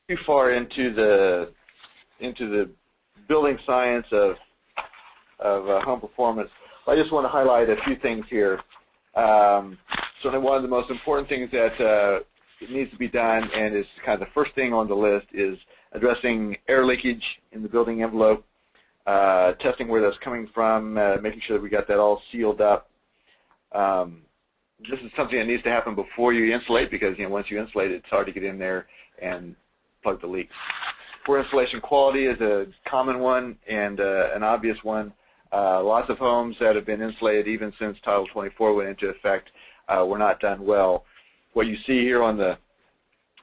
too far into the building science of home performance, I just want to highlight a few things here. Certainly one of the most important things that needs to be done, and is kind of the first thing on the list, is addressing air leakage in the building envelope, testing where that's coming from, making sure that we got that all sealed up. This is something that needs to happen before you insulate, because once you insulate, it's hard to get in there and plug the leaks. Poor insulation quality is a common one and an obvious one. Lots of homes that have been insulated even since Title 24 went into effect were not done well. What you see here on the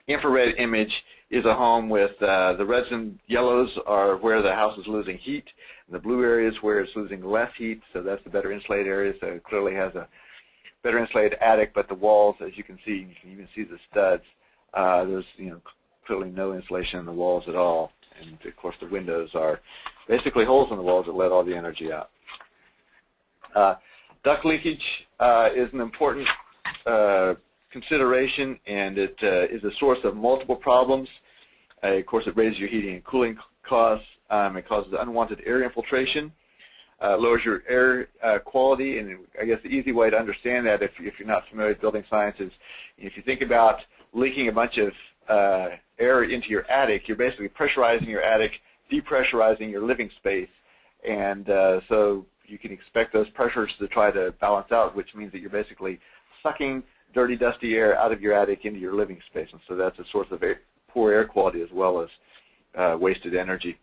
infrared image is a home with the reds and yellows are where the house is losing heat, and the blue areas where it's losing less heat, so that's the better insulated area. So it clearly has a better insulated attic, but the walls, as you can see, you can even see the studs. There's clearly no insulation in the walls at all, and of course the windows are basically holes in the walls that let all the energy out. Duct leakage is an important consideration, and it is a source of multiple problems. Of course, it raises your heating and cooling costs. It causes unwanted air infiltration, lowers your air quality, and I guess the easy way to understand that, if you're not familiar with building science, is if you think about leaking a bunch of air into your attic, you're basically pressurizing your attic, depressurizing your living space, and so you can expect those pressures to try to balance out, which means that you're basically sucking dirty, dusty air out of your attic into your living space, and so that's a source of poor air quality as well as wasted energy.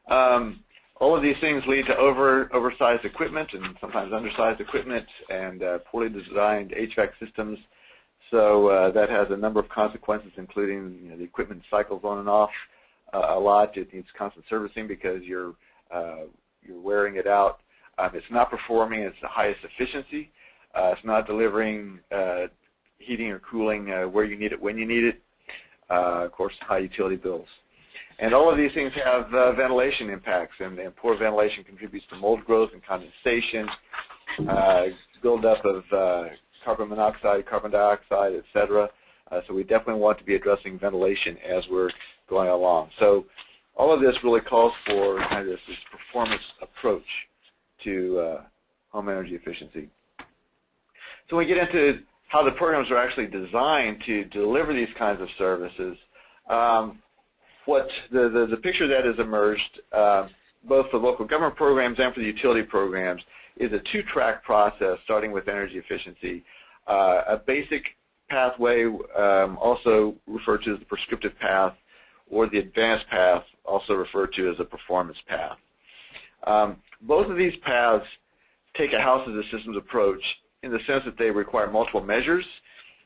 All of these things lead to oversized equipment and sometimes undersized equipment and poorly designed HVAC systems. So that has a number of consequences, including the equipment cycles on and off a lot. It needs constant servicing because you're wearing it out. It's not performing at the highest efficiency. It's not delivering heating or cooling where you need it when you need it. Of course, high utility bills. And all of these things have ventilation impacts, and poor ventilation contributes to mold growth and condensation, buildup of carbon monoxide, carbon dioxide, etc. So we definitely want to be addressing ventilation as we're going along. So all of this really calls for kind of this performance approach to home energy efficiency. So when we get into how the programs are actually designed to deliver these kinds of services, what the picture that has emerged, both for local government programs and for the utility programs, is a two-track process starting with energy efficiency. A basic pathway, also referred to as the prescriptive path, or the advanced path, also referred to as a performance path. Both of these paths take a house as a systems approach in the sense that they require multiple measures.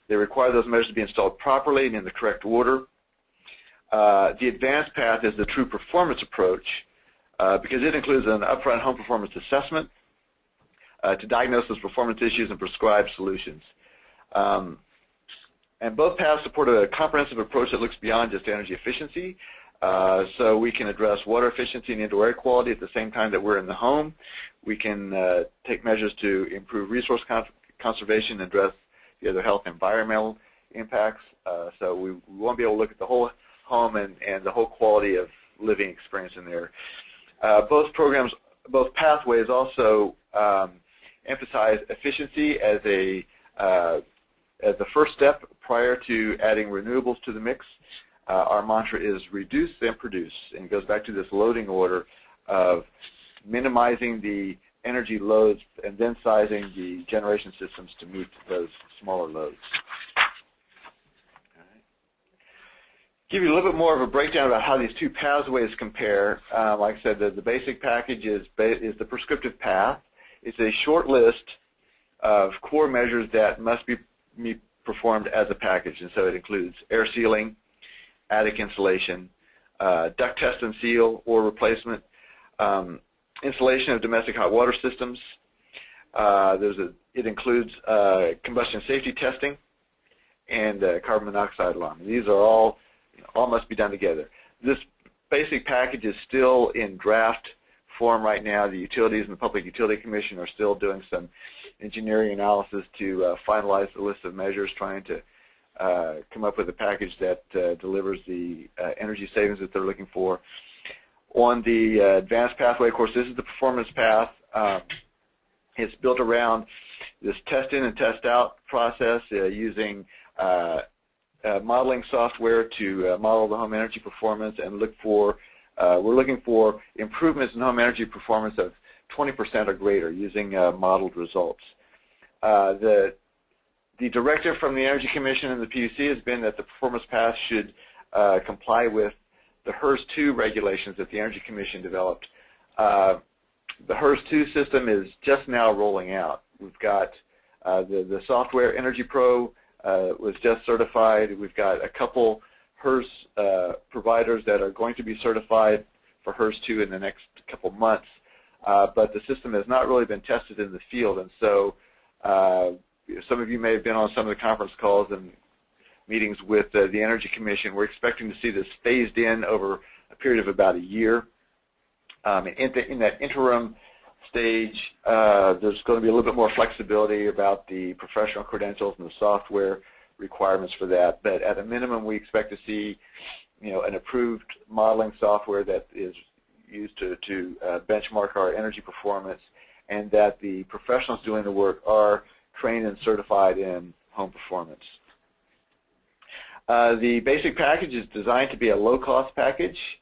They require those measures to be installed properly and in the correct order. The advanced path is the true performance approach because it includes an upfront home performance assessment to diagnose those performance issues and prescribe solutions. And both paths support a comprehensive approach that looks beyond just energy efficiency. So we can address water efficiency and indoor air quality at the same time that we're in the home. We can take measures to improve resource conservation and address the other health and environmental impacts. So we won't be able to look at the whole home and the whole quality of living experience in there. Both pathways also emphasize efficiency as the first step prior to adding renewables to the mix. Our mantra is reduce then produce, and it goes back to this loading order of minimizing the energy loads and then sizing the generation systems to meet those smaller loads. Give you a little bit more of a breakdown about how these two pathways compare. Like I said, the basic package is the prescriptive path. It's a short list of core measures that must be performed as a package, and so it includes air sealing, attic insulation, duct test and seal or replacement, installation of domestic hot water systems. It includes combustion safety testing and carbon monoxide alarm. These are all must be done together. This basic package is still in draft form right now. The utilities and the Public Utility Commission are still doing some engineering analysis to finalize the list of measures, trying to come up with a package that delivers the energy savings that they're looking for. On the advanced pathway, of course, this is the performance path. It's built around this test-in and test-out process using modeling software to model the home energy performance and look for, we're looking for improvements in home energy performance of 20% or greater using modeled results. The directive from the Energy Commission and the PUC has been that the performance path should comply with the HERS-2 regulations that the Energy Commission developed. The HERS-2 system is just now rolling out. We've got the software Energy Pro was just certified. We've got a couple HERS providers that are going to be certified for HERS-2 in the next couple months, but the system has not really been tested in the field, and so some of you may have been on some of the conference calls and meetings with the Energy Commission. We're expecting to see this phased in over a period of about a year. In that interim stage, there's going to be a little bit more flexibility about the professional credentials and the software requirements for that. But at a minimum, we expect to see, an approved modeling software that is used to benchmark our energy performance, and that the professionals doing the work are trained and certified in home performance. The basic package is designed to be a low-cost package,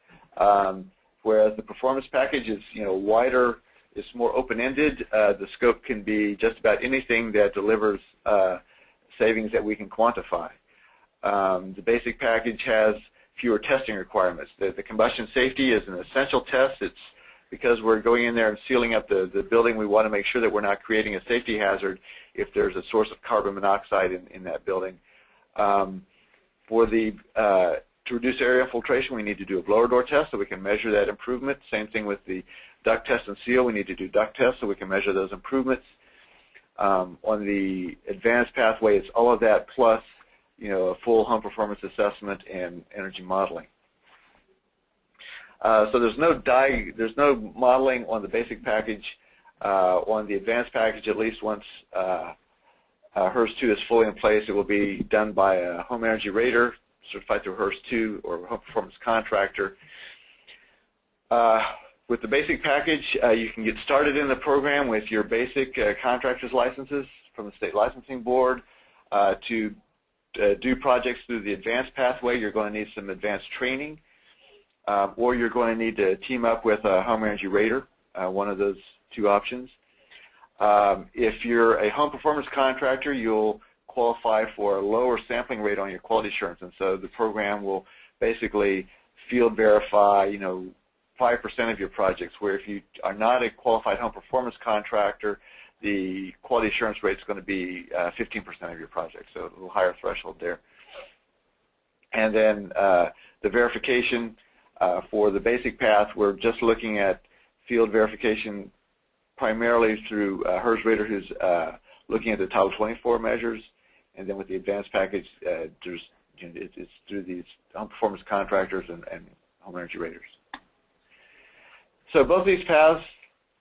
whereas the performance package is wider, it's more open-ended. The scope can be just about anything that delivers savings that we can quantify. The basic package has fewer testing requirements. The combustion safety is an essential test. It's because we're going in there and sealing up the building, we want to make sure that we're not creating a safety hazard if there's a source of carbon monoxide in that building. To reduce area infiltration, we need to do a blower door test so we can measure that improvement. Same thing with the duct test and seal. We need to do duct tests so we can measure those improvements. On the advanced pathway, it's all of that plus, a full home performance assessment and energy modeling. So there's no modeling on the basic package. On the advanced package, at least once HERS-2 is fully in place, it will be done by a home energy rater certified through HERS-2 or home performance contractor. With the basic package, you can get started in the program with your basic contractor's licenses from the State Licensing Board. To do projects through the advanced pathway, you're going to need some advanced training, or you're going to need to team up with a home energy rater, one of those two options. If you're a home performance contractor, you'll qualify for a lower sampling rate on your quality assurance, and so the program will basically field verify, 5% of your projects, where if you are not a qualified home performance contractor, the quality assurance rate is going to be 15% of your projects, so a little higher threshold there. And then the verification for the basic path, we're just looking at field verification primarily through HERS Rater, who's looking at the Title 24 measures, and then with the advanced package, it's through these home performance contractors and home energy raters. So both these paths,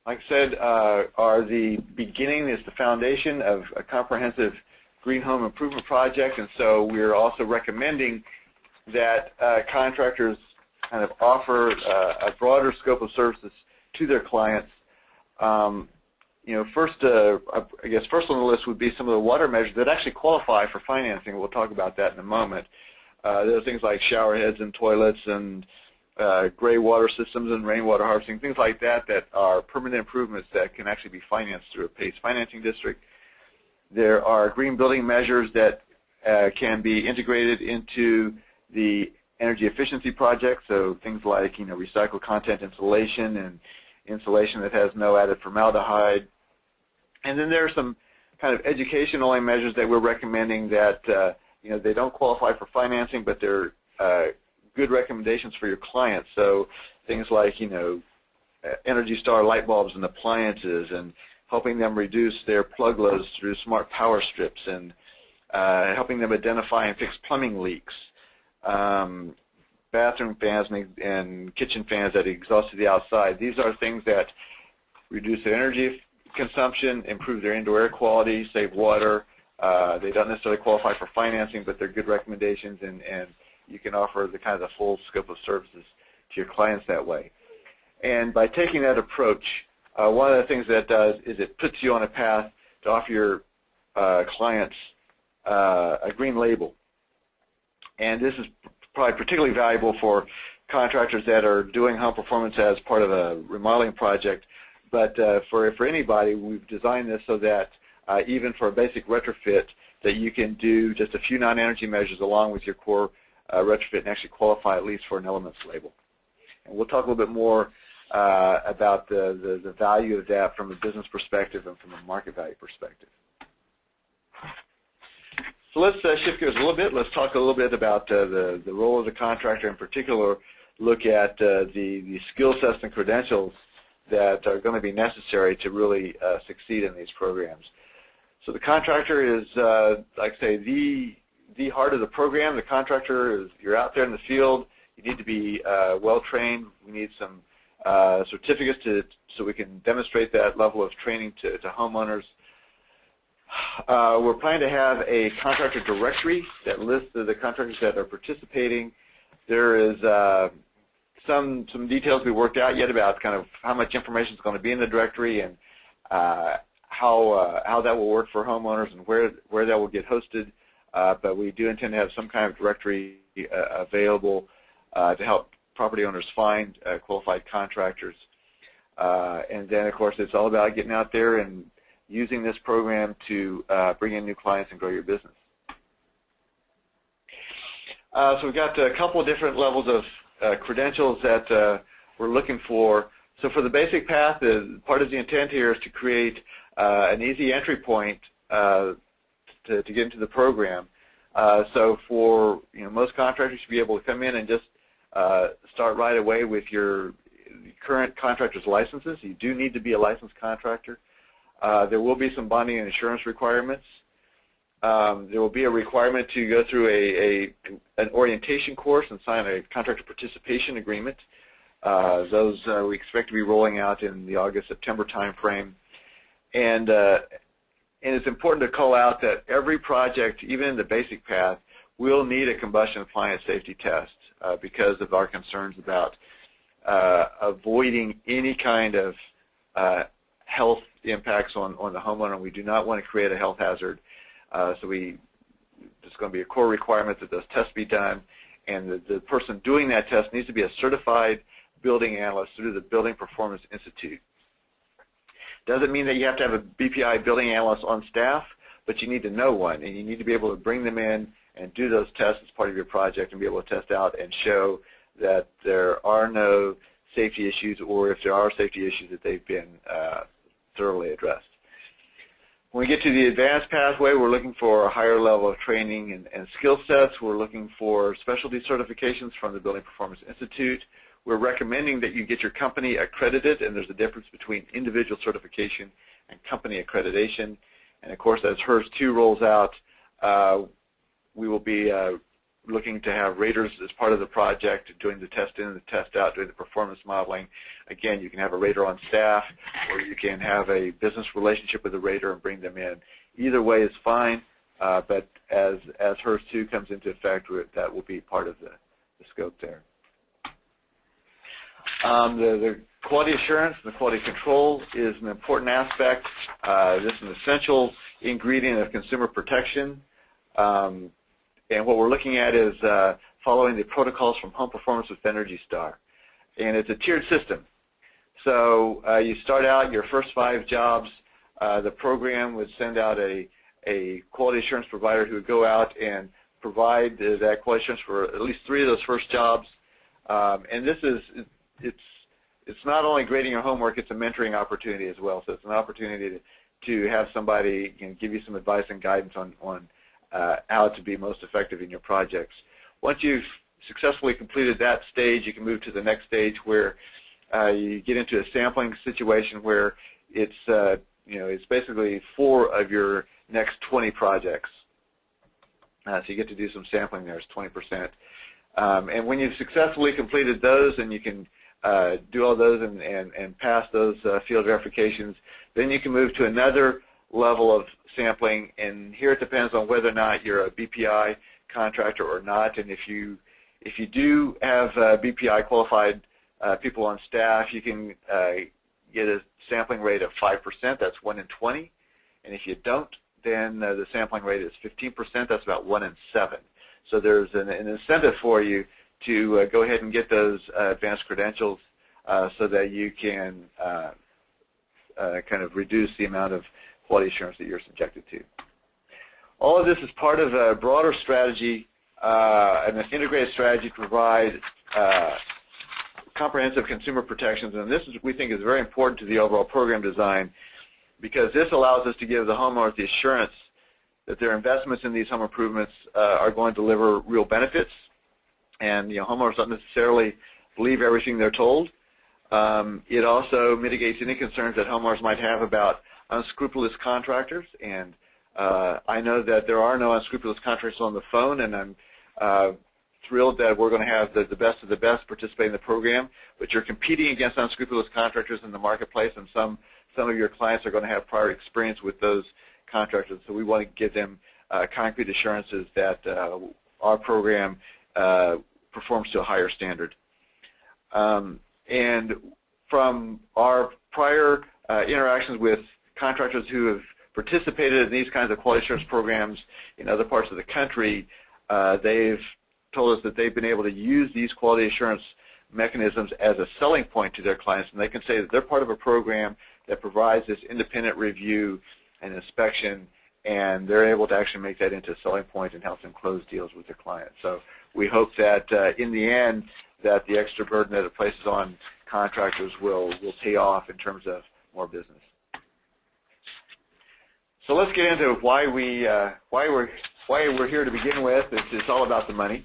like I said, are the beginning, is the foundation of a comprehensive green home improvement project, and so we're also recommending that contractors kind of offer a broader scope of services to their clients. First, I guess first on the list would be some of the water measures that actually qualify for financing. We'll talk about that in a moment. There are things like shower heads and toilets and gray water systems and rainwater harvesting, things like that that are permanent improvements that can actually be financed through a PACE financing district. There are green building measures that can be integrated into the energy efficiency project, so things like recycled content insulation and insulation that has no added formaldehyde. And then there are some kind of education-only measures that we're recommending that they don't qualify for financing, but they're good recommendations for your clients. So things like Energy Star light bulbs and appliances, and helping them reduce their plug loads through smart power strips, and helping them identify and fix plumbing leaks. Bathroom fans and kitchen fans that exhaust to the outside. These are things that reduce their energy consumption, improve their indoor air quality, save water, They don't necessarily qualify for financing, but they're good recommendations, and you can offer the kind of the full scope of services to your clients that way. And by taking that approach, one of the things that it does is it puts you on a path to offer your clients a green label. And this is probably particularly valuable for contractors that are doing home performance as part of a remodeling project. But for anybody, we've designed this so that even for a basic retrofit, that you can do just a few non-energy measures along with your core retrofit and actually qualify at least for an elements label. And we'll talk a little bit more about the value of that from a business perspective and from a market value perspective. So let's shift gears a little bit. Let's talk a little bit about the role of the contractor, in particular, look at the skill sets and credentials that are going to be necessary to really succeed in these programs. So the contractor is, like I say, the heart of the program. The contractor is, you're out there in the field. You need to be well-trained. We need some certificates so we can demonstrate that level of training to homeowners. We're planning to have a contractor directory that lists the contractors that are participating. There is some details we worked out yet about kind of how much information is going to be in the directory and how that will work for homeowners and where that will get hosted. But we do intend to have some kind of directory available to help property owners find qualified contractors. And then, of course, it's all about getting out there and using this program to bring in new clients and grow your business. So we've got a couple of different levels of credentials that we're looking for. So for the basic path, part of the intent here is to create an easy entry point to get into the program. So for most contractors should be able to come in and just start right away with your current contractor's licenses. You do need to be a licensed contractor. There will be some bonding and insurance requirements. There will be a requirement to go through an orientation course and sign a contractor participation agreement. Those we expect to be rolling out in the August-September timeframe. And it's important to call out that every project, even in the basic path, will need a combustion appliance safety test because of our concerns about avoiding any kind of health impacts on the homeowner. We do not want to create a health hazard. So there's going to be a core requirement that those tests be done, and the person doing that test needs to be a certified building analyst through the Building Performance Institute. Doesn't mean that you have to have a BPI building analyst on staff, but you need to know one, and you need to be able to bring them in and do those tests as part of your project and be able to test out and show that there are no safety issues, or if there are safety issues, that they've been thoroughly addressed. When we get to the advanced pathway, we're looking for a higher level of training and skill sets. We're looking for specialty certifications from the Building Performance Institute. We're recommending that you get your company accredited, and there's a difference between individual certification and company accreditation. And of course, as HERS 2 rolls out, we will be looking to have raters as part of the project, doing the test in and the test out, doing the performance modeling. Again, you can have a rater on staff, or you can have a business relationship with a rater and bring them in. Either way is fine, but as HERS 2 comes into effect, that will be part of the scope there. The quality assurance and the quality control is an important aspect. This is an essential ingredient of consumer protection. And what we're looking at is following the protocols from Home Performance with Energy Star. And it's a tiered system. So you start out your first 5 jobs. The program would send out a quality assurance provider who would go out and provide that quality assurance for at least 3 of those first jobs. And this is, it's not only grading your homework, it's a mentoring opportunity as well. So it's an opportunity to have somebody give you some advice and guidance on how to be most effective in your projects. Once you've successfully completed that stage, you can move to the next stage where you get into a sampling situation where it's it's basically 4 of your next 20 projects. So you get to do some sampling there. It's 20%. And when you've successfully completed those and you can do all those and pass those field verifications, then you can move to another level of sampling, and here it depends on whether or not you're a BPI contractor or not. And if you do have BPI qualified people on staff, you can get a sampling rate of 5%. That's 1 in 20. And if you don't, then the sampling rate is 15%. That's about 1 in 7. So there's an incentive for you to go ahead and get those advanced credentials so that you can kind of reduce the amount of quality assurance that you're subjected to. All of this is part of a broader strategy, an integrated strategy to provide comprehensive consumer protections, and this is, we think, is very important to the overall program design, because this allows us to give the homeowners the assurance that their investments in these home improvements are going to deliver real benefits, and homeowners don't necessarily believe everything they're told. It also mitigates any concerns that homeowners might have about unscrupulous contractors, and I know that there are no unscrupulous contractors on the phone, and I'm thrilled that we're going to have the best of the best participate in the program, but you're competing against unscrupulous contractors in the marketplace, and some of your clients are going to have prior experience with those contractors, so we want to give them concrete assurances that our program performs to a higher standard. And from our prior interactions with contractors who have participated in these kinds of quality assurance programs in other parts of the country, they've told us that they've been able to use these quality assurance mechanisms as a selling point to their clients, and they can say that they're part of a program that provides this independent review and inspection, and they're able to actually make that into a selling point and help them close deals with their clients. So we hope that in the end that the extra burden that it places on contractors will pay off in terms of more business. So let's get into why we're here to begin with. It's all about the money.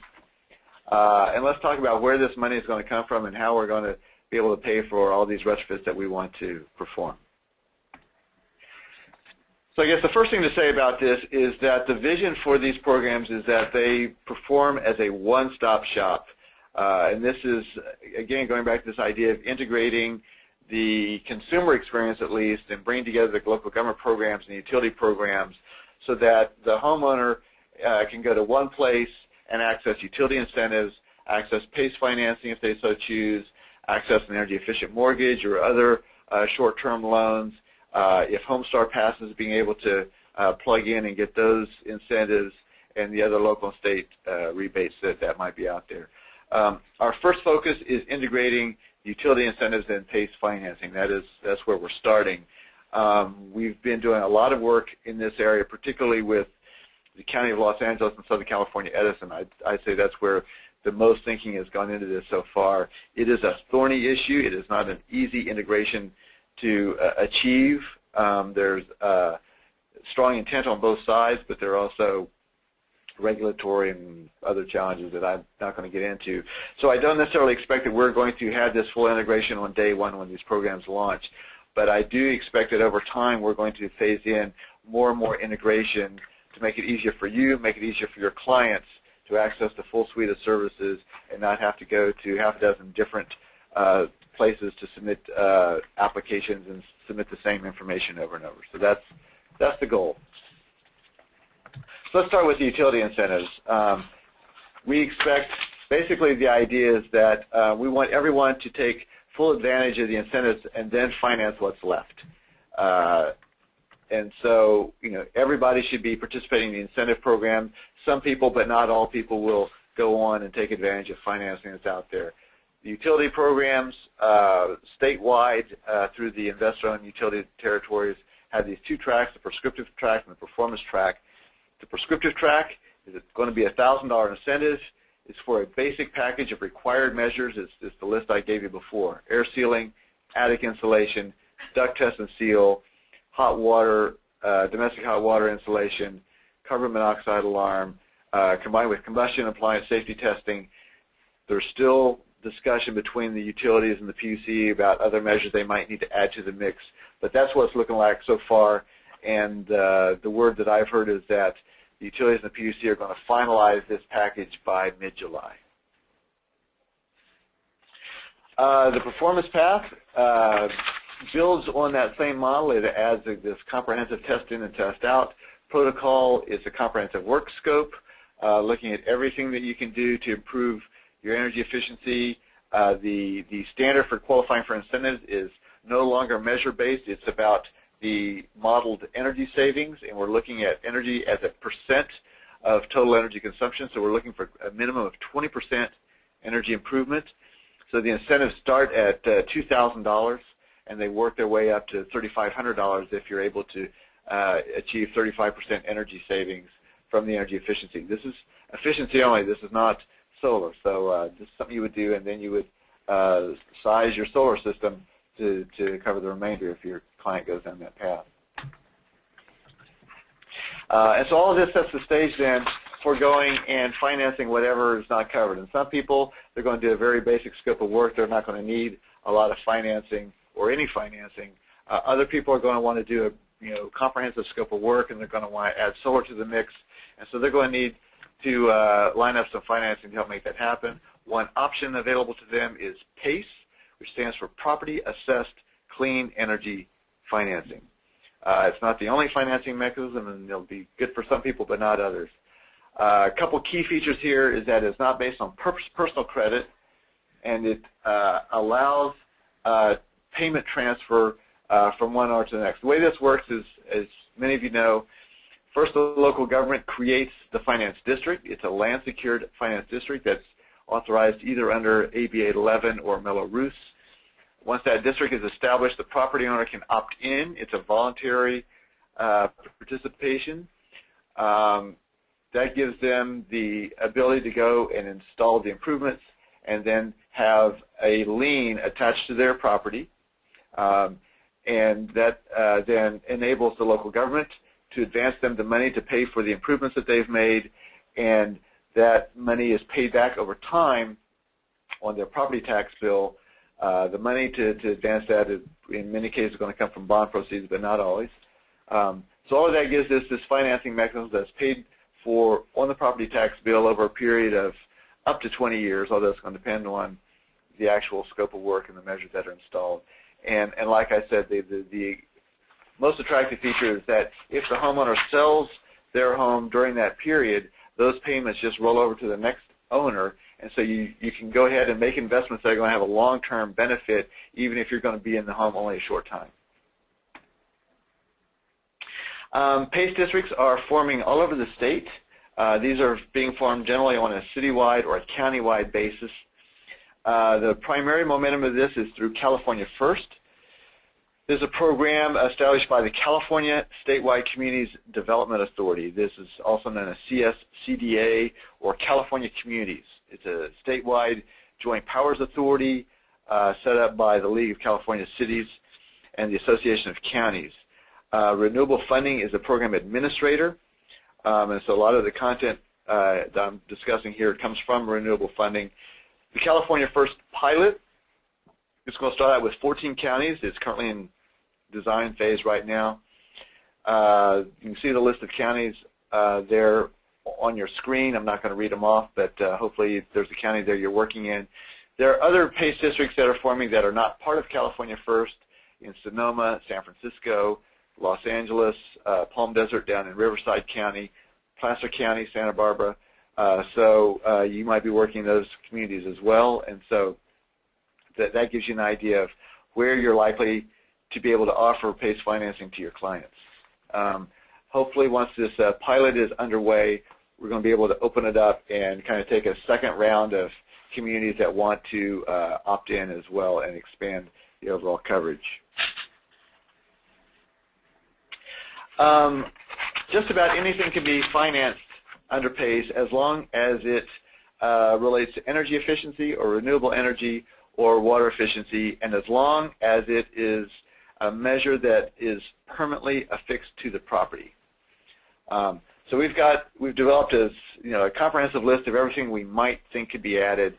And let's talk about where this money is going to come from and how we're going to be able to pay for all these retrofits that we want to perform. So I guess the first thing to say about this is that the vision for these programs is that they perform as a one-stop shop. And this is, again, going back to this idea of integrating the consumer experience at least and bringing together the local government programs and the utility programs so that the homeowner can go to one place and access utility incentives, access PACE financing if they so choose, access an energy-efficient mortgage or other short-term loans. If Homestar passes, being able to plug in and get those incentives and the other local and state rebates that might be out there. Our first focus is integrating utility incentives and PACE financing. That's where we're starting. We've been doing a lot of work in this area, particularly with the County of Los Angeles and Southern California Edison. I'd say that's where the most thinking has gone into this so far. It is a thorny issue. It is not an easy integration to achieve. There's strong intent on both sides, but there are also regulatory and other challenges that I'm not going to get into. So I don't necessarily expect that we're going to have this full integration on day one when these programs launch, but I do expect that over time we're going to phase in more and more integration to make it easier for you, make it easier for your clients to access the full suite of services and not have to go to half a dozen different places to submit applications and submit the same information over and over. So that's the goal. So let's start with the utility incentives. We expect, basically the idea is that we want everyone to take full advantage of the incentives and then finance what's left. And so, everybody should be participating in the incentive program. Some people, but not all people, will go on and take advantage of financing that's out there. The utility programs, statewide, through the investor-owned utility territories, have these two tracks, the prescriptive track and the performance track. The prescriptive track is going to be a $1,000 incentive. It's for a basic package of required measures. It's the list I gave you before: air sealing, attic insulation, duct test and seal, hot water, domestic hot water insulation, carbon monoxide alarm, combined with combustion appliance safety testing. There's still discussion between the utilities and the PUC about other measures they might need to add to the mix, but that's what it's looking like so far. And the word that I've heard is that the utilities and the PUC are going to finalize this package by mid-July. The performance path, builds on that same model. It adds this comprehensive test in and test out protocol. It's a comprehensive work scope, looking at everything that you can do to improve your energy efficiency. The standard for qualifying for incentives is no longer measure-based. It's about the modeled energy savings, and we're looking at energy as a percent of total energy consumption. So we're looking for a minimum of 20% energy improvement. So the incentives start at $2,000, and they work their way up to $3,500 if you're able to achieve 35% energy savings from the energy efficiency. This is efficiency only. This is not solar. So this is something you would do, and then you would size your solar system to cover the remainder if your client goes down that path. And so all of this sets the stage then for going and financing whatever is not covered. And some people, they're going to do a very basic scope of work. They're not going to need a lot of financing or any financing. Other people are going to want to do a comprehensive scope of work, and they're going to want to add solar to the mix. And so they're going to need to line up some financing to help make that happen. One option available to them is PACE, which stands for Property Assessed Clean Energy Financing. It's not the only financing mechanism, and it'll be good for some people but not others. A couple key features here is that it's not based on personal credit, and it allows payment transfer from one owner to the next. The way this works is, as many of you know, first the local government creates the finance district. It's a land-secured finance district that's authorized either under AB 811 or Mello-Roos. Once that district is established, the property owner can opt in. It's a voluntary participation. That gives them the ability to go and install the improvements and then have a lien attached to their property. And that then enables the local government to advance them the money to pay for the improvements that they've made, and that money is paid back over time on their property tax bill. The money to advance that is, in many cases, going to come from bond proceeds, but not always. So all of that gives us this financing mechanism that's paid for on the property tax bill over a period of up to 20 years, although it's going to depend on the actual scope of work and the measures that are installed. And like I said, the most attractive feature is that if the homeowner sells their home during that period, those payments just roll over to the next owner, and so you can go ahead and make investments that are going to have a long-term benefit, even if you're going to be in the home only a short time. PACE districts are forming all over the state. These are being formed generally on a citywide or a countywide basis. The primary momentum of this is through California First. There's a program established by the California Statewide Communities Development Authority. This is also known as CSCDA, or California Communities. It's a statewide joint powers authority set up by the League of California Cities and the Association of Counties. Renewable Funding is a program administrator, and so a lot of the content that I'm discussing here comes from renewable funding. The California First pilot is going to start out with 14 counties. It's currently in design phase right now. You can see the list of counties there on your screen. I'm not going to read them off, but hopefully there's a county there you're working in. There are other PACE districts that are forming that are not part of California First in Sonoma, San Francisco, Los Angeles, Palm Desert down in Riverside County, Placer County, Santa Barbara. So you might be working in those communities as well, and so that gives you an idea of where you're likely to be able to offer PACE financing to your clients. Hopefully once this pilot is underway, we're going to be able to open it up and kind of take a second round of communities that want to opt in as well and expand the overall coverage. Just about anything can be financed under PACE as long as it relates to energy efficiency or renewable energy or water efficiency, and as long as it is a measure that is permanently affixed to the property. So we've developed a comprehensive list of everything we might think could be added.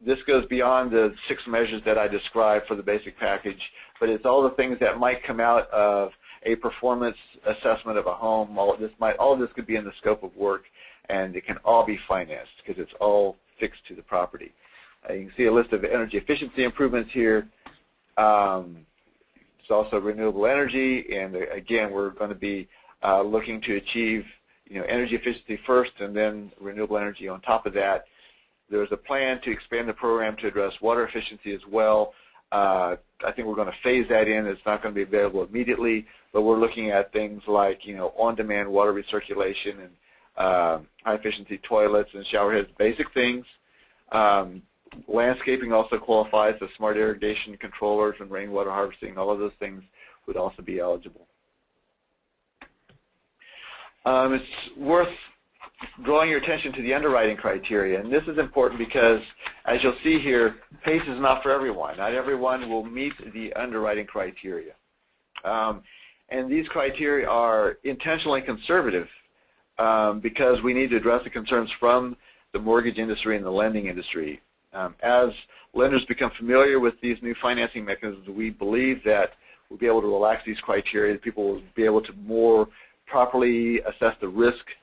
This goes beyond the 6 measures that I described for the basic package, but it's all the things that might come out of a performance assessment of a home. All of this could be in the scope of work, and it can all be financed because it's all fixed to the property. You can see a list of energy efficiency improvements here. It's also renewable energy, and again, we're going to be looking to achieve, energy efficiency first, and then renewable energy on top of that. There's a plan to expand the program to address water efficiency as well. I think we're going to phase that in. It's not going to be available immediately, but we're looking at things like, on-demand water recirculation and high-efficiency toilets and shower heads, basic things. Landscaping also qualifies as smart irrigation controllers and rainwater harvesting. All of those things would also be eligible. It's worth drawing your attention to the underwriting criteria, and this is important because, as you'll see here, PACE is not for everyone. Not everyone will meet the underwriting criteria. And these criteria are intentionally conservative because we need to address the concerns from the mortgage industry and the lending industry. As lenders become familiar with these new financing mechanisms, we believe that we'll be able to relax these criteria. People will be able to more properly assess the risk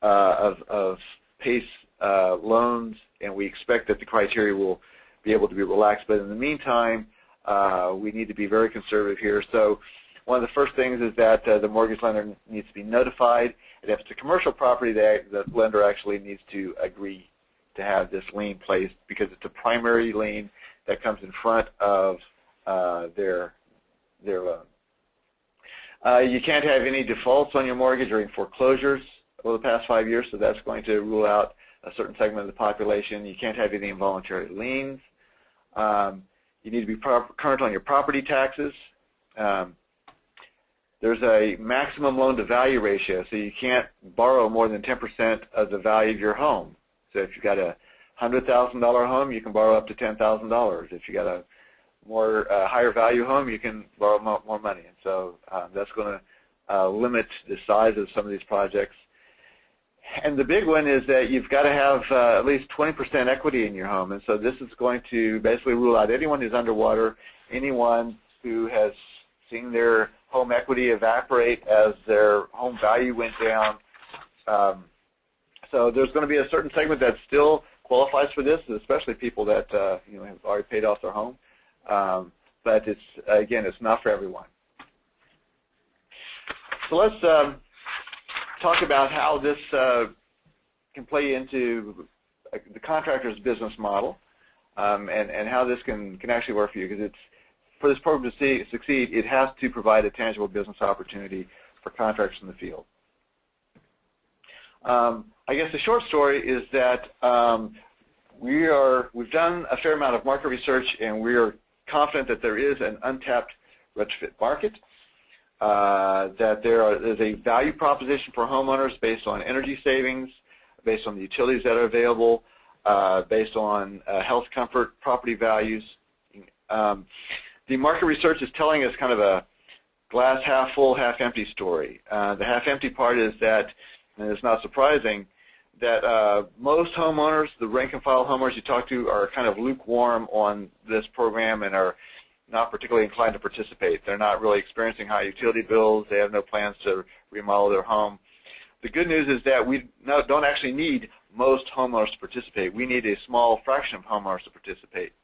of PACE loans, and we expect that the criteria will be able to be relaxed. But in the meantime, we need to be very conservative here. So one of the first things is that the mortgage lender needs to be notified, and if it's a commercial property, the lender actually needs to agree to have this lien placed because it's a primary lien that comes in front of their loan. You can't have any defaults on your mortgage or any foreclosures over the past 5 years, so that's going to rule out a certain segment of the population. You can't have any involuntary liens. You need to be current on your property taxes. There's a maximum loan-to-value ratio, so you can't borrow more than 10% of the value of your home. So if you've got a $100,000 home, you can borrow up to $10,000. If you got a more higher value home, you can borrow more money. And so that's going to limit the size of some of these projects. And the big one is that you've got to have at least 20% equity in your home. And so this is going to basically rule out anyone who's underwater, anyone who has seen their home equity evaporate as their home value went down. So there's going to be a certain segment that still qualifies for this, especially people that have already paid off their home. But it's, again, it's not for everyone. So let's talk about how this can play into the contractor's business model and how this can actually work for you. Because for this program to succeed, it has to provide a tangible business opportunity for contractors in the field. I guess the short story is that we've done a fair amount of market research, and we are confident that there is an untapped retrofit market, that there's a value proposition for homeowners based on energy savings, based on the utilities that are available, based on health, comfort, property values. The market research is telling us kind of a glass half full, half empty story. The half empty part is that, and it's not surprising, that most homeowners, the rank and file homeowners you talk to, are kind of lukewarm on this program and are not particularly inclined to participate. They're not really experiencing high utility bills. They have no plans to remodel their home. The good news is that we don't actually need most homeowners to participate. We need a small fraction of homeowners to participate.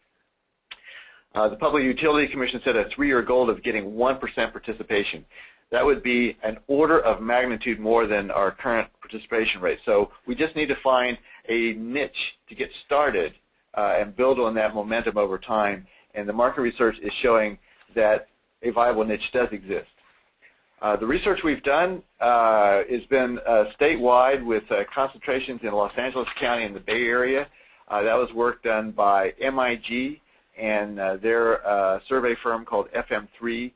The Public Utility Commission set a 3-year goal of getting 1% participation. That would be an order of magnitude more than our current participation rate. So we just need to find a niche to get started and build on that momentum over time. And the market research is showing that a viable niche does exist. The research we've done has been statewide with concentrations in Los Angeles County and the Bay Area. That was work done by MIG and their survey firm called FM3.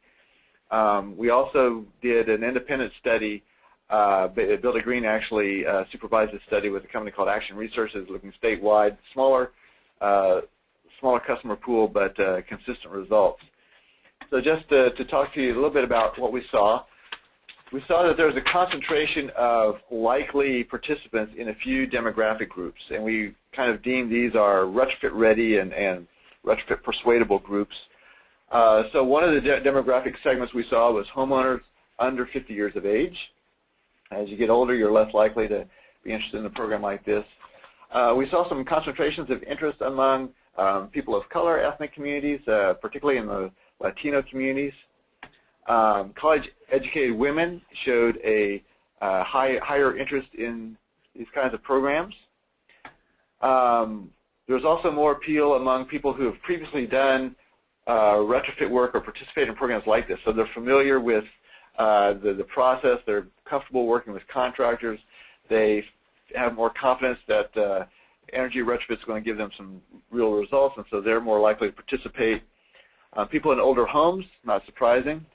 We also did an independent study. Billy Green actually supervised this study with a company called Action Research, looking statewide, smaller customer pool, but consistent results. So just to talk to you a little bit about what we saw that there was a concentration of likely participants in a few demographic groups, and we kind of deemed these are retrofit ready and retrofit persuadable groups. So one of the demographic segments we saw was homeowners under 50 years of age. As you get older, you're less likely to be interested in a program like this. We saw some concentrations of interest among people of color, ethnic communities, particularly in the Latino communities. College-educated women showed a higher interest in these kinds of programs. There's also more appeal among people who have previously done retrofit work or participated in programs like this. So they're familiar with the process. They're comfortable working with contractors. They have more confidence that energy retrofit is going to give them some real results, and so they're more likely to participate. People in older homes, not surprising,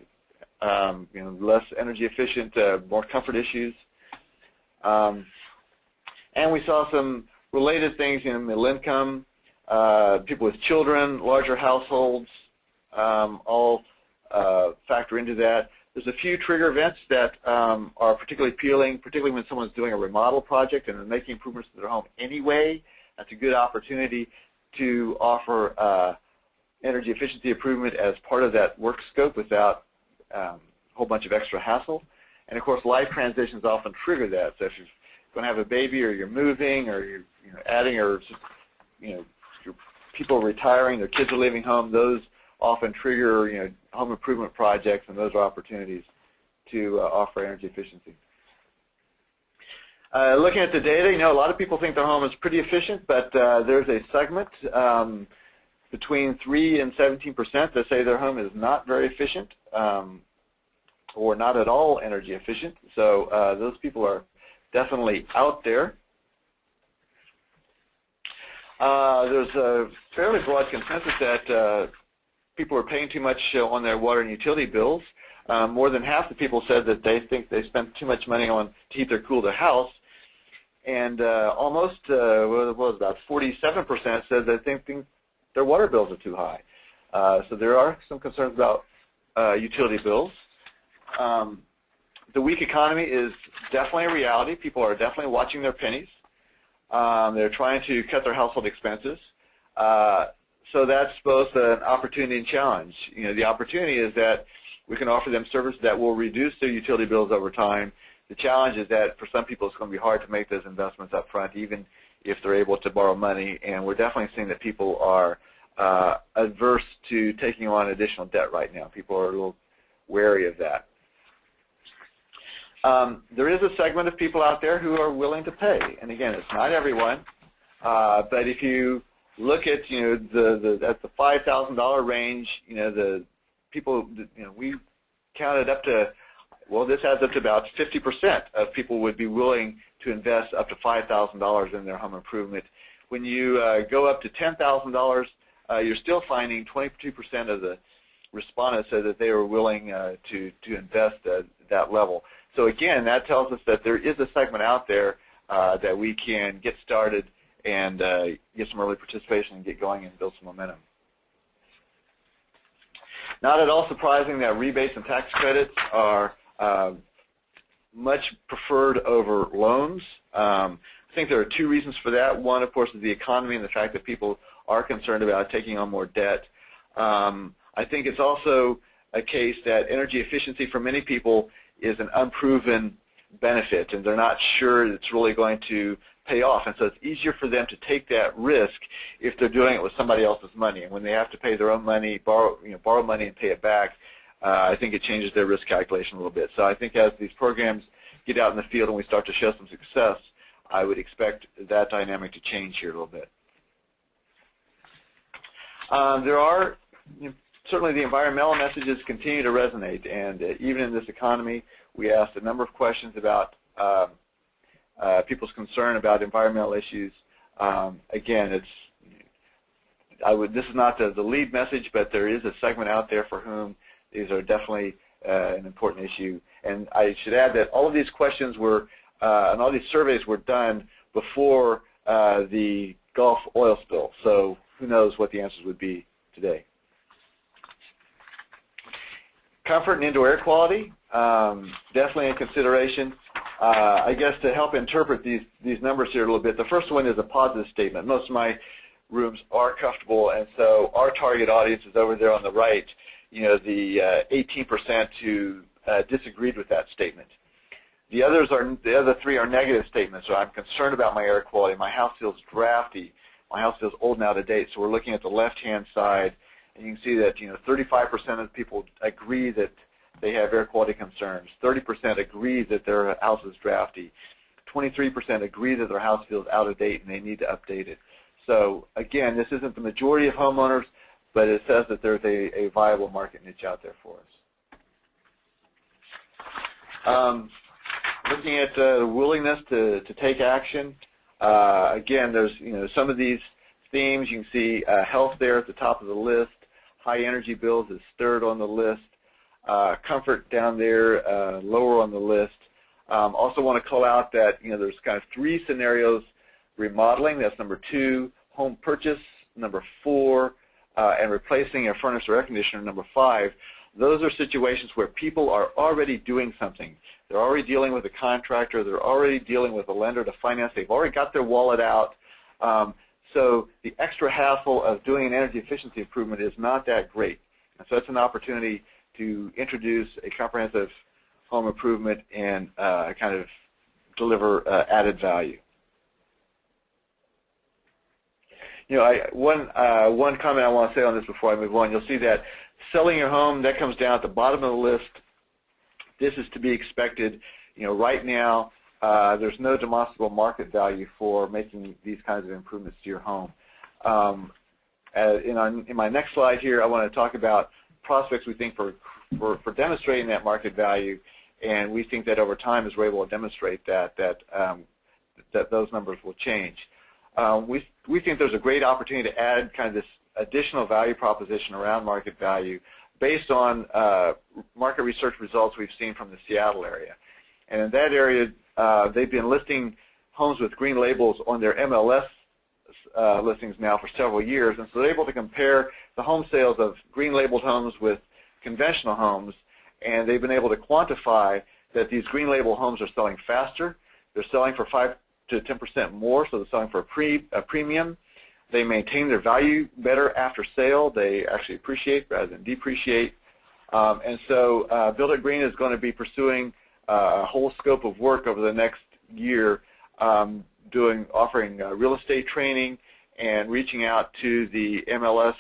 less energy efficient, more comfort issues. And we saw some related things in middle income, people with children, larger households, all factor into that. There's a few trigger events that are particularly appealing, particularly when someone's doing a remodel project and they're making improvements to their home anyway. That's a good opportunity to offer energy efficiency improvement as part of that work scope without a whole bunch of extra hassle. And of course, life transitions often trigger that. So if you're going to have a baby, or you're moving, or you're adding, or people retiring, their kids are leaving home, those often trigger home improvement projects, and those are opportunities to offer energy efficiency. Looking at the data, a lot of people think their home is pretty efficient, but there's a segment between 3 and 17% that say their home is not very efficient or not at all energy efficient. So those people are definitely out there. There's a fairly broad consensus that people are paying too much on their water and utility bills. More than half the people said that they think they spend too much money on to heat or cool their house, and almost about 47% said they think their water bills are too high. So there are some concerns about utility bills. The weak economy is definitely a reality. People are definitely watching their pennies. They're trying to cut their household expenses. So that's both an opportunity and challenge. The opportunity is that we can offer them services that will reduce their utility bills over time. The challenge is that for some people it's going to be hard to make those investments up front, even if they're able to borrow money. And we're definitely seeing that people are adverse to taking on additional debt right now. People are a little wary of that. There is a segment of people out there who are willing to pay, and again, it's not everyone. But if you look at at the $5,000 range, the people we counted up to, well, this adds up to about 50% of people would be willing to invest up to $5,000 in their home improvement. When you go up to $10,000, you're still finding 22% of the respondents said that they were willing to invest at that level. So again, that tells us that there is a segment out there that we can get started and get some early participation and get going and build some momentum. Not at all surprising that rebates and tax credits are much preferred over loans. I think there are two reasons for that. One, of course, is the economy and the fact that people are concerned about taking on more debt. I think it's also a case that energy efficiency for many people is an unproven benefit, and they're not sure it's really going to pay off. And so it's easier for them to take that risk if they're doing it with somebody else's money. And when they have to pay their own money, borrow money and pay it back, I think it changes their risk calculation a little bit. So I think as these programs get out in the field and we start to show some success, I would expect that dynamic to change here a little bit. There are certainly the environmental messages continue to resonate, and even in this economy, we asked a number of questions about people's concern about environmental issues. Again, this is not the lead message, but there is a segment out there for whom these are definitely an important issue. And I should add that all of these questions were, and all these surveys were done before the Gulf oil spill, so who knows what the answers would be today. Comfort and indoor air quality, definitely a consideration. I guess to help interpret these numbers here a little bit, the first one is a positive statement. Most of my rooms are comfortable, and so our target audience is over there on the right, the 18% who disagreed with that statement. The other three are negative statements. So I'm concerned about my air quality. My house feels drafty. My house feels old and out of date. So we're looking at the left-hand side, And you can see that 35% of people agree that they have air quality concerns. 30% agree that their house is drafty. 23% agree that their house feels out of date and they need to update it. So again, this isn't the majority of homeowners, but it says that there's a viable market niche out there for us. Looking at willingness to take action, again, there's some of these themes. You can see health there at the top of the list. High energy bills is third on the list. Comfort down there, lower on the list. Also want to call out that there's kind of 3 scenarios: remodeling, that's number 2; home purchase, number 4; and replacing a furnace or air conditioner, number 5. Those are situations where people are already doing something. They're already dealing with a contractor. They're already dealing with a lender to finance. They've already got their wallet out. So the extra hassle of doing an energy efficiency improvement is not that great. And so that's an opportunity to introduce a comprehensive home improvement and kind of deliver added value. One comment I want to say on this before I move on, you'll see that selling your home, that comes down at the bottom of the list. This is to be expected. Right now, there's no demonstrable market value for making these kinds of improvements to your home. In my next slide here, I want to talk about prospects we think for demonstrating that market value, and we think that over time, as we're able to demonstrate that those numbers will change. We think there's a great opportunity to add kind of this additional value proposition around market value based on market research results we've seen from the Seattle area. And in that area, they've been listing homes with green labels on their MLS listings now for several years, and so they're able to compare the home sales of green labeled homes with conventional homes, and they've been able to quantify that these green label homes are selling faster. They're selling for 5 to 10% more, so they're selling for a premium. They maintain their value better after sale. They actually appreciate rather than depreciate. And so Build It Green is going to be pursuing a whole scope of work over the next year, offering real estate training and reaching out to the MLS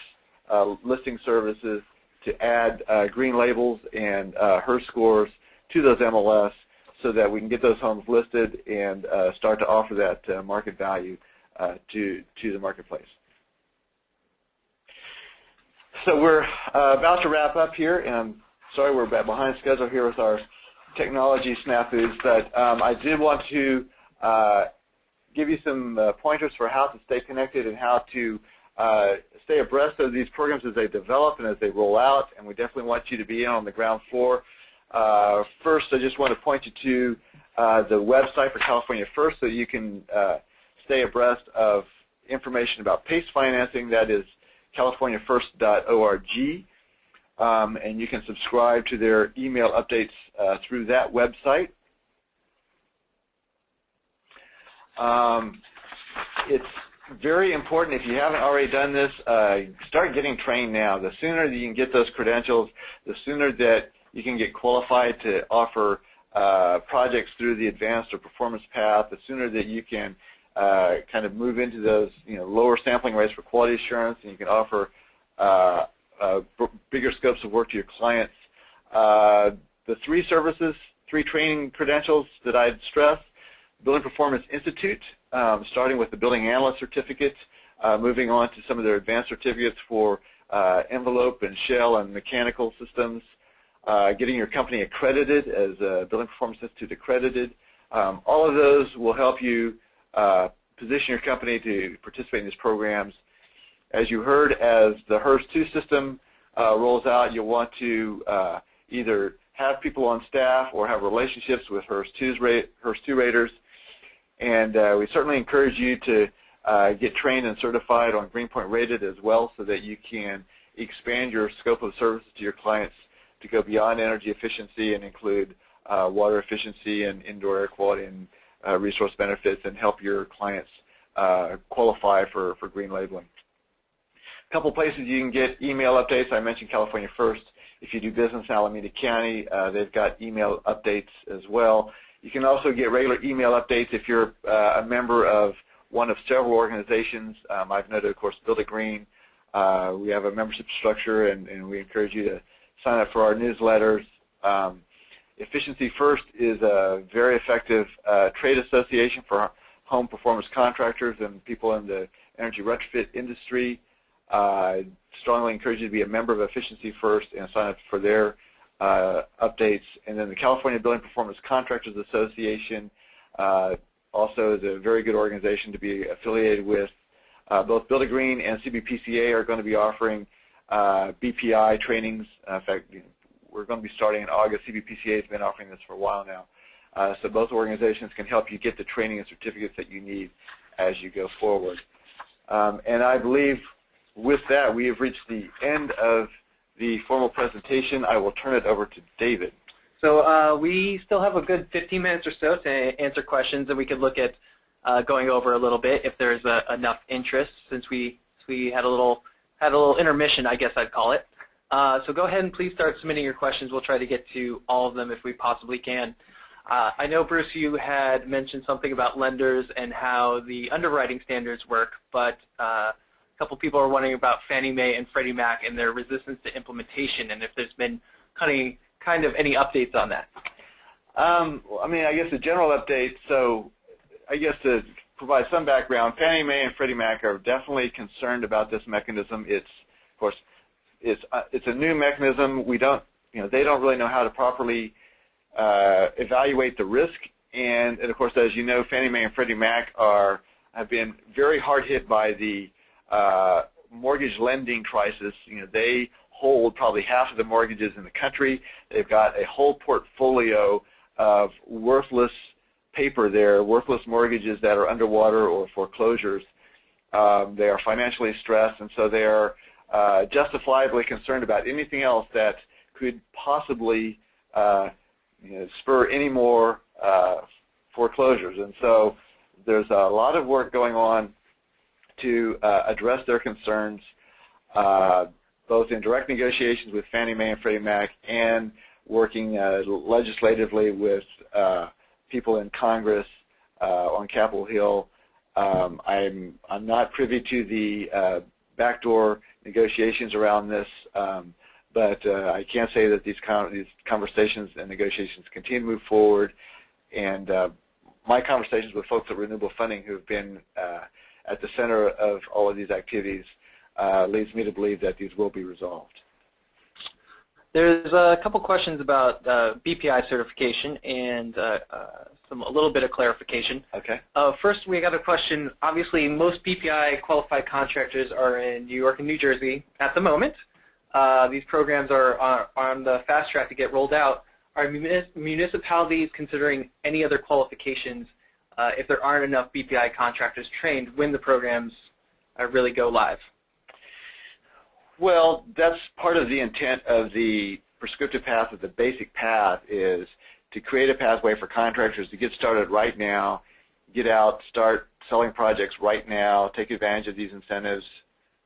listing services to add green labels and HERS scores to those MLS so that we can get those homes listed and start to offer that market value to the marketplace. So we're about to wrap up here, and I'm sorry we're behind schedule here with our technology snafus, but I did want to give you some pointers for how to stay connected and how to stay abreast of these programs as they develop and as they roll out, and we definitely want you to be in on the ground floor. First, I just want to point you to the website for California First so you can stay abreast of information about PACE financing. That is californiafirst.org, and you can subscribe to their email updates through that website. It's very important, if you haven't already done this, start getting trained now. The sooner that you can get those credentials, the sooner that you can get qualified to offer projects through the advanced or performance path, the sooner that you can kind of move into those lower sampling rates for quality assurance, and you can offer bigger scopes of work to your clients. The 3 services, 3 training credentials that I'd stress: Building Performance Institute, starting with the Building Analyst Certificate, moving on to some of their advanced certificates for envelope and shell and mechanical systems, getting your company accredited as Building Performance Institute accredited. All of those will help you position your company to participate in these programs. As you heard, as the HERS 2 system rolls out, you'll want to either have people on staff or have relationships with HERS 2 raters. And we certainly encourage you to get trained and certified on Greenpoint Rated as well, so that you can expand your scope of services to your clients to go beyond energy efficiency and include water efficiency and indoor air quality and resource benefits, and help your clients qualify for green labeling. A couple places you can get email updates. I mentioned California First. If you do business in Alameda County, they've got email updates as well. You can also get regular email updates if you're a member of one of several organizations. I've noted, of course, Build It Green, We have a membership structure, and we encourage you to sign up for our newsletters. Efficiency First is a very effective trade association for home performance contractors and people in the energy retrofit industry. I strongly encourage you to be a member of Efficiency First and sign up for their updates. And then the California Building Performance Contractors Association also is a very good organization to be affiliated with. Both Build a Green and CBPCA are going to be offering BPI trainings. In fact, we're going to be starting in August. CBPCA has been offering this for a while now. So both organizations can help you get the training and certificates that you need as you go forward. And I believe with that, we have reached the end of the formal presentation. I will turn it over to David. So we still have a good 15 minutes or so to answer questions, and we could look at going over a little bit if there's enough interest, since we had a little intermission, I guess I'd call it. So go ahead and please start submitting your questions. We'll try to get to all of them if we possibly can. I know, Bruce, you had mentioned something about lenders and how the underwriting standards work, but a couple people are wondering about Fannie Mae and Freddie Mac and their resistance to implementation, and if there's been kind of any updates on that. Well, I mean, I guess a general update. So I guess to provide some background, Fannie Mae and Freddie Mac are definitely concerned about this mechanism. It's, of course, it's a new mechanism. We don't, they don't really know how to properly evaluate the risk. And of course, as you know, Fannie Mae and Freddie Mac have been very hard hit by the mortgage lending crisis. They hold probably half of the mortgages in the country. They've got a whole portfolio of worthless paper there, worthless mortgages that are underwater or foreclosures. They are financially stressed, and so they are justifiably concerned about anything else that could possibly spur any more foreclosures. And so there's a lot of work going on to address their concerns, both in direct negotiations with Fannie Mae and Freddie Mac and working legislatively with people in Congress on Capitol Hill. I'm not privy to the backdoor negotiations around this, but I can say that these conversations and negotiations continue to move forward. And my conversations with folks at Renewable Funding who have been at the center of all of these activities leads me to believe that these will be resolved. There's a couple questions about BPI certification and a little bit of clarification. Okay. First, we got a question. Obviously, most BPI qualified contractors are in New York and New Jersey at the moment. These programs are on the fast track to get rolled out. Are municipalities considering any other qualifications if there aren't enough BPI contractors trained when the programs really go live? Well, that's part of the intent of the prescriptive path, of the basic path, is to create a pathway for contractors to get started right now, get out, start selling projects right now, take advantage of these incentives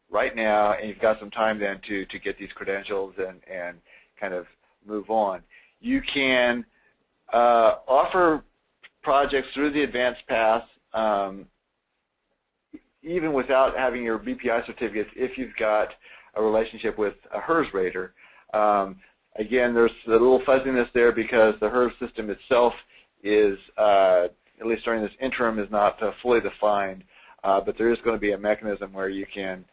right now, and you've got some time then to get these credentials and kind of move on. You can offer projects through the advanced path even without having your BPI certificates if you've got a relationship with a HERS rater. Again, there's a little fuzziness there because the HERS system itself is, at least during this interim, is not fully defined, but there is going to be a mechanism where you can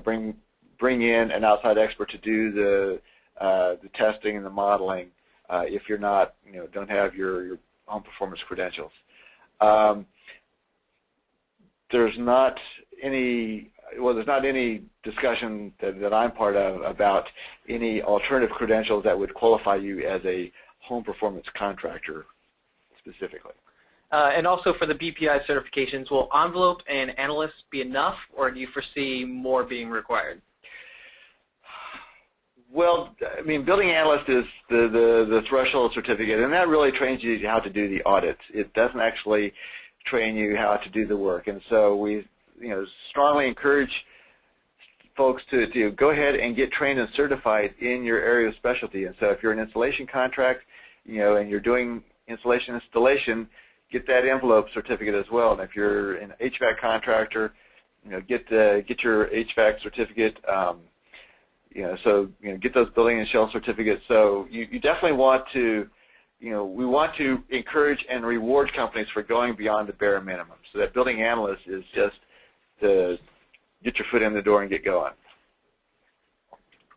bring in an outside expert to do the testing and the modeling if you're not, don't have your home performance credentials. There's not any discussion that I'm part of about any alternative credentials that would qualify you as a home performance contractor specifically. And also for the BPI certifications, will envelope and analyst be enough, or do you foresee more being required? Well, I mean, building analyst is the threshold certificate, and that really trains you how to do the audits. It doesn't actually train you how to do the work, and so we strongly encourage folks to go ahead and get trained and certified in your area of specialty. And so if you're an installation contract, and you're doing installation, get that envelope certificate as well. And if you're an HVAC contractor, get your HVAC certificate. So get those building and shell certificates. So you definitely want to, we want to encourage and reward companies for going beyond the bare minimum. So that building analyst is just to get your foot in the door and get going.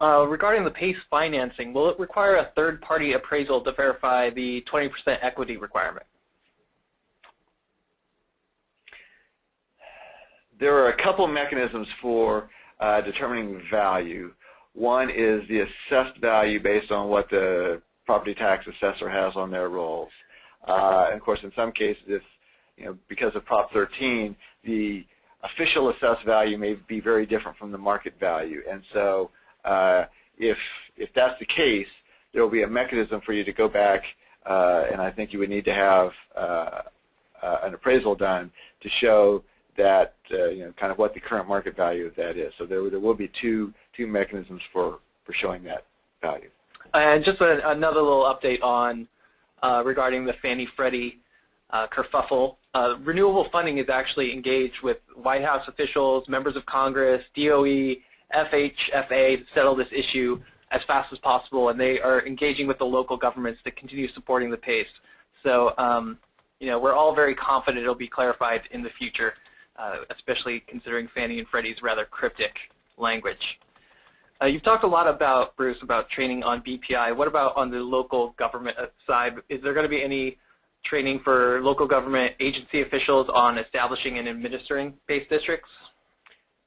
Regarding the PACE financing, will it require a third-party appraisal to verify the 20% equity requirement? There are a couple mechanisms for determining value. One is the assessed value based on what the property tax assessor has on their rolls. And of course, in some cases, if because of Prop 13, the official assessed value may be very different from the market value. And so, if that's the case, there will be a mechanism for you to go back, and I think you would need to have an appraisal done to show that kind of what the current market value of that is. So there will be two mechanisms for showing that value. And just another little update on regarding the Fannie Freddie kerfuffle. Renewable funding is actually engaged with White House officials, members of Congress, DOE, FHFA to settle this issue as fast as possible, and they are engaging with the local governments to continue supporting the PACE. So, we're all very confident it'll be clarified in the future, especially considering Fannie and Freddie's rather cryptic language. You've talked a lot about, Bruce, about training on BPI. What about on the local government side? Is there going to be any training for local government agency officials on establishing and administering PACE districts?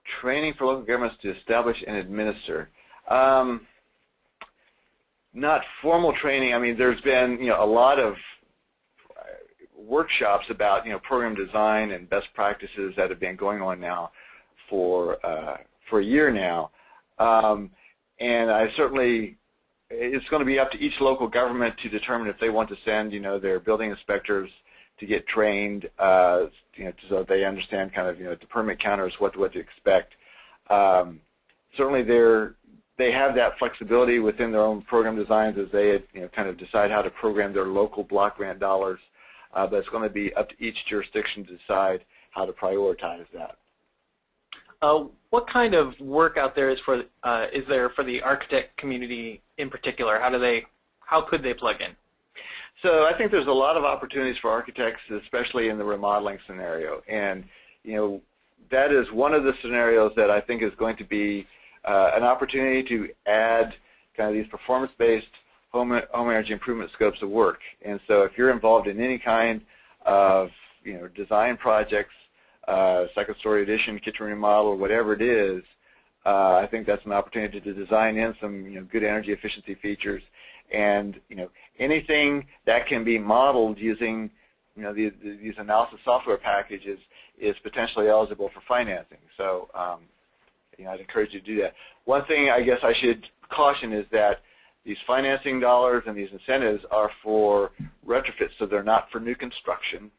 Training for local governments to establish and administer. Not formal training. I mean, there's been a lot of workshops about program design and best practices that have been going on now for a year now, and I certainly it's going to be up to each local government to determine if they want to send their building inspectors to get trained, so they understand kind of the permit counters, what to expect. Certainly they have that flexibility within their own program designs as they kind of decide how to program their local block grant dollars, but it's going to be up to each jurisdiction to decide how to prioritize that. What kind of work out there is there for the architect community in particular? How could they plug in? So I think there's a lot of opportunities for architects, especially in the remodeling scenario, and that is one of the scenarios that I think is going to be an opportunity to add kind of these performance-based home energy improvement scopes of work. And so if you're involved in any kind of design projects, second-story addition, kitchen remodel, whatever it is, I think that's an opportunity to design in some good energy efficiency features, and anything that can be modeled using these analysis software packages is potentially eligible for financing. So I'd encourage you to do that. One thing I guess I should caution is that these financing dollars and these incentives are for retrofits, so they're not for new construction.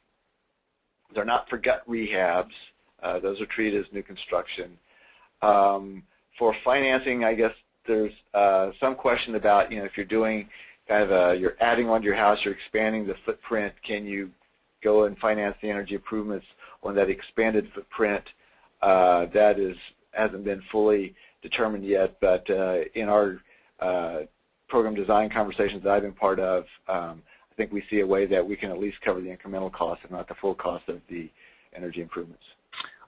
They're not for gut rehabs. Those are treated as new construction. For financing, I guess there's some question about if you're doing kind of you're adding on to your house, you're expanding the footprint, can you go and finance the energy improvements on that expanded footprint? That hasn't been fully determined yet, but in our program design conversations that I've been part of, I think we see a way that we can at least cover the incremental cost, if not the full cost of the energy improvements.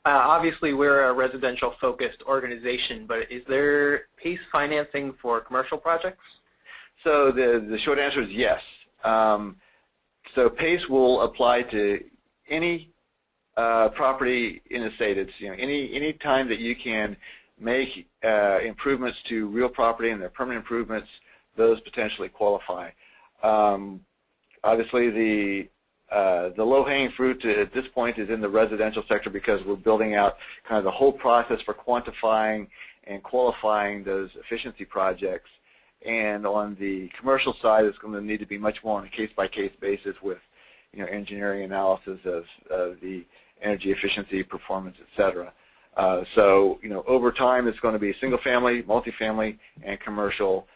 Obviously, we're a residential-focused organization, but is there PACE financing for commercial projects? So the short answer is yes. So PACE will apply to any property in a state. It's any time that you can make improvements to real property and they're permanent improvements, those potentially qualify. Obviously, the low-hanging fruit at this point is in the residential sector because we're building out kind of the whole process for quantifying and qualifying those efficiency projects. And on the commercial side, it's going to need to be much more on a case-by-case basis with engineering analysis of the energy efficiency, performance, et cetera. So over time, it's going to be single-family, multifamily, and commercial.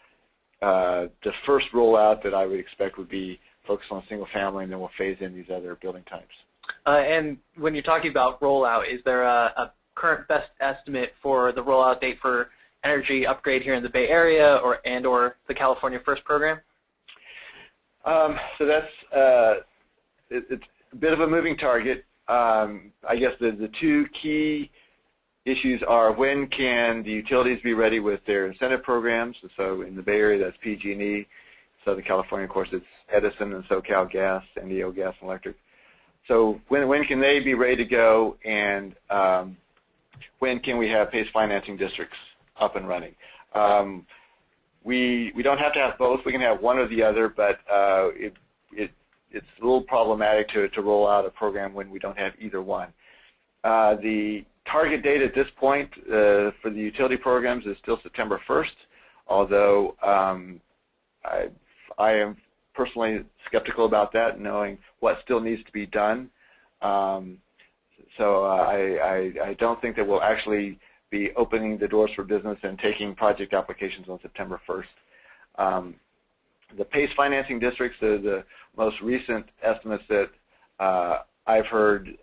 The first rollout that I would expect would be focused on single-family, and then we'll phase in these other building types. And when you're talking about rollout, is there a current best estimate for the rollout date for energy upgrade here in the Bay Area or the California First program? So that's it's a bit of a moving target. I guess the two key issues are when can the utilities be ready with their incentive programs. So in the Bay Area, that's PG&E. Southern California, of course, it's Edison and SoCal Gas, San Diego Gas and Electric. So when can they be ready to go, and when can we have PACE financing districts up and running? We don't have to have both. We can have one or the other, but it's a little problematic to roll out a program when we don't have either one. The target date at this point for the utility programs is still September 1st, although I am personally skeptical about that, knowing what still needs to be done. So I don't think that we'll actually be opening the doors for business and taking project applications on September 1st. The PACE financing districts, the most recent estimates that I've heard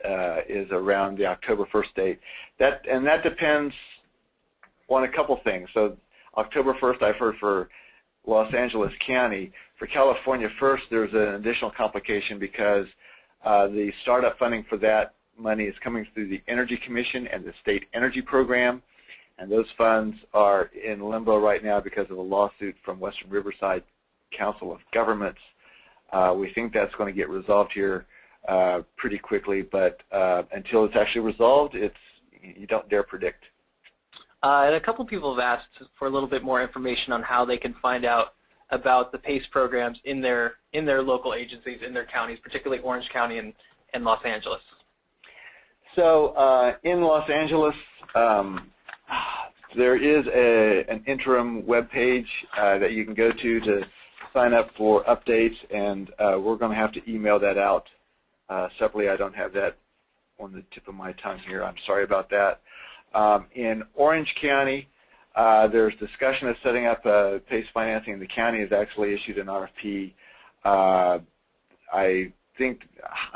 is around the October 1st date. And that depends on a couple things. So October 1st, I've heard for Los Angeles County. For California First, there's an additional complication because the startup funding for that money is coming through the Energy Commission and the State Energy Program, and those funds are in limbo right now because of a lawsuit from Western Riverside Council of Governments. We think that's going to get resolved here pretty quickly, but until it's actually resolved, you don't dare predict. And a couple people have asked for a little bit more information on how they can find out about the PACE programs in their local agencies, in their counties, particularly Orange County and Los Angeles. So in Los Angeles, there is an interim web page that you can go to sign up for updates, and we're going to have to email that out separately. I don't have that on the tip of my tongue here. I'm sorry about that. In Orange County, there's discussion of setting up PACE financing, and the county has actually issued an RFP. I'm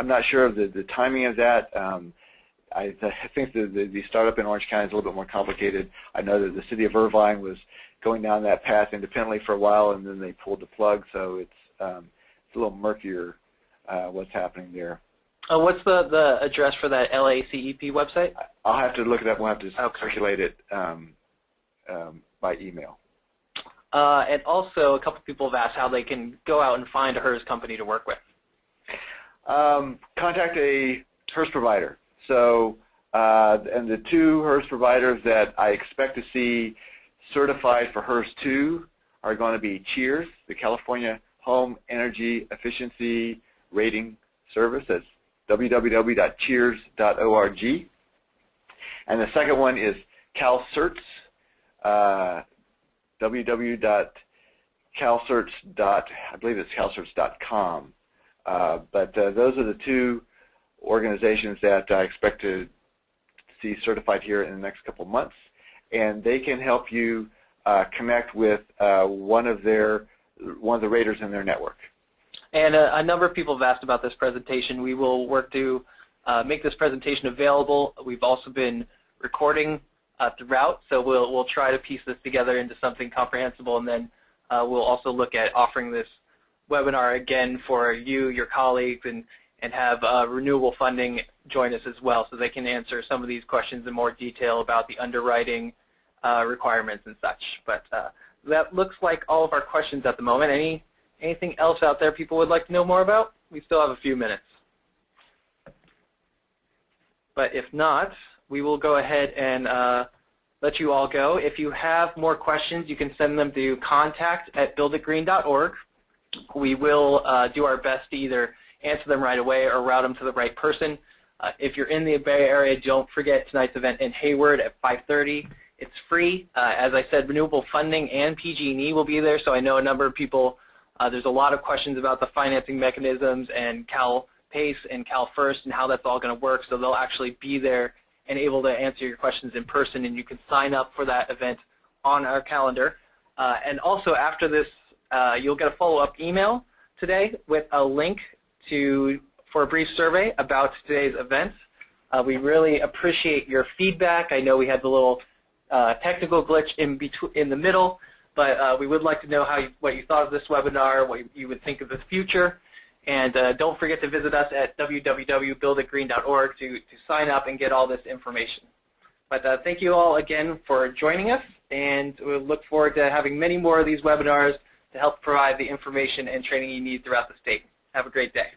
not sure of the timing of that. I think the startup in Orange County is a little bit more complicated. I know that the city of Irvine was going down that path independently for a while, and then they pulled the plug, so it's a little murkier what's happening there. What's the address for that LACEP website? I'll have to look it up. We'll have to circulate it by email. And also, a couple people have asked how they can go out and find a HERS company to work with. Contact a HERS provider. So, and the two HERS providers that I expect to see certified for HERS 2 are going to be CHEERS, the California Home Energy Efficiency Rating Service. That's www.cheers.org. And the second one is CalCerts, I believe it's calcerts.com. But those are the two organizations that I expect to see certified here in the next couple of months, and they can help you connect with one of the raters in their network. And a number of people have asked about this presentation. We will work to make this presentation available. We've also been recording throughout, so we'll try to piece this together into something comprehensible, and then we'll also look at offering this webinar again for you, your colleagues, and have renewable funding join us as well, so they can answer some of these questions in more detail about the underwriting requirements and such. But that looks like all of our questions at the moment. Anything else out there people would like to know more about? We still have a few minutes. But if not, we will go ahead and let you all go. If you have more questions, you can send them to contact@builditgreen.org. We will do our best to either answer them right away or route them to the right person. If you're in the Bay Area, don't forget tonight's event in Hayward at 5:30. It's free. As I said, renewable funding and PG&E will be there, so I know a number of people, there's a lot of questions about the financing mechanisms and Cal PACE and Cal First and how that's all going to work, so they'll actually be there and able to answer your questions in person, and you can sign up for that event on our calendar. And also after this, you'll get a follow-up email today with a link for a brief survey about today's event. We really appreciate your feedback. I know we had the little technical glitch in the middle, but we would like to know what you thought of this webinar, what you would think of the future. And don't forget to visit us at www.builditgreen.org to sign up and get all this information. But thank you all again for joining us, and we look forward to having many more of these webinars to help provide the information and training you need throughout the state. Have a great day.